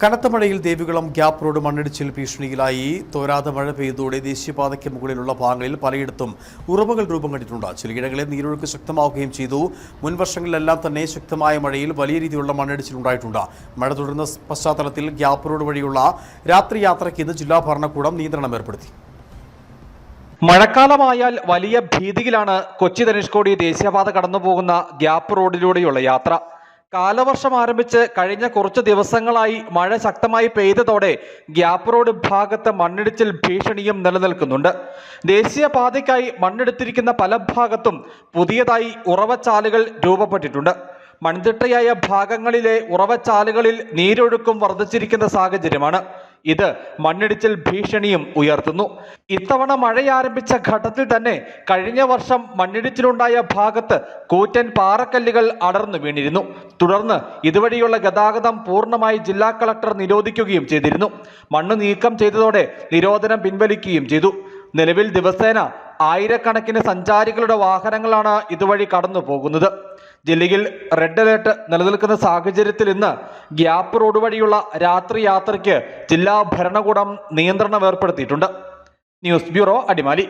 കനത്ത മഴയിൽ Devikulam gap road മണ്ണിടിച്ചിൽ ഭീഷണിയിലായി. തോരാതെ മഴ പെയ്തതോടെ ദേശീയപാതയ്ക്ക് മുകളിലുള്ള ഭാഗങ്ങളിൽ പലയിടത്തും ഉറവകൾ രൂപം കണ്ടിട്ടുണ്ട്. ചിലയിടങ്ങളിൽ നീരൊഴുക്ക് ശക്തമാവുകയും ചെയ്തു. മുൻവർഷങ്ങളിലെല്ലാം തന്നെ ശക്തമായ മഴയിൽ വലിയ രീതിയിലുള്ള മണ്ണിടിച്ചിൽ ഉണ്ടായിട്ടുണ്ട്. മഴ തുടരുന്ന പശ്ചാത്തലത്തിൽ ഗ്യാപ്പ് റോഡ് വഴിയുള്ള രാത്രി യാത്രയ്ക്ക് ഇന്ന് ജില്ലാ ഭരണകൂടം നിയന്ത്രണം ഏർപ്പെടുത്തി. മഴക്കാലമായാൽ വലിയ ഭീതിയിലാണ് കൊച്ചി ധനുഷ്കോടി ദേശീയപാത കടന്നുപോകുന്ന ഗ്യാപ്പ് റോഡിലൂടെയുള്ള യാത്ര. കാലവർഷം ആരംഭിച്ച് കഴിഞ്ഞ കുറച്ച് ദിവസങ്ങളായി മഴ ശക്തമായി പെയ്തതോടെ ഗ്യാപ്പ് റോഡ് ഭാഗത്ത് മണ്ണിടിച്ചിൽ ഭീഷണിയും നിലനിൽക്കുന്നുണ്ട്. ദേശീയപാതയ്ക്കായി മണ്ണെടുത്തിരിക്കുന്ന പല ഭാഗത്തും പുതിയതായി ഉറവച്ചാലുകൾ രൂപപ്പെട്ടിട്ടുണ്ട്. മൺതിട്ടയായ ഭാഗങ്ങളിലെ ഉറവച്ചാലുകളിൽ നീരൊഴുക്കും വർദ്ധിച്ചിരിക്കുന്ന സാഹചര്യമാണ്. ഇത് മണ്ണിടിച്ചിൽ ഭീഷണിയും ഉയർത്തുന്നു. ഇത്തവണ മഴയാരംഭിച്ച ഘട്ടത്തിൽ തന്നെ കഴിഞ്ഞ വർഷം മണ്ണിടിച്ചിലുണ്ടായ ഭാഗത്ത് കൂറ്റൻ പാറക്കല്ലുകൾ അടർന്നു വീണിരുന്നു. തുടർന്ന് ഇതുവഴിയുള്ള ഗതാഗതം പൂർണ്ണമായി ജില്ലാ കളക്ടർ നിരോധിക്കുകയും ചെയ്തിരുന്നു. മണ്ണ് നീക്കം ചെയ്തതോടെ നിരോധനം പിൻവലിക്കുകയും ചെയ്തു. നിലവിൽ ദിവസേന ആയിരക്കണക്കിന് സഞ്ചാരികളുടെ വാഹനങ്ങളാണ് ഇതുവഴി കടന്നു പോകുന്നത്. ജില്ലയിൽ റെഡ് അലേർട്ട് നിലനിൽക്കുന്ന സാഹചര്യത്തിൽ ഇന്ന് ഗ്യാപ്പ് റോഡ് വഴിയുള്ള രാത്രി യാത്രയ്ക്ക് ജില്ലാ ഭരണകൂടം നിയന്ത്രണം ഏർപ്പെടുത്തിയിട്ടുണ്ട്. News bureau, Adimali.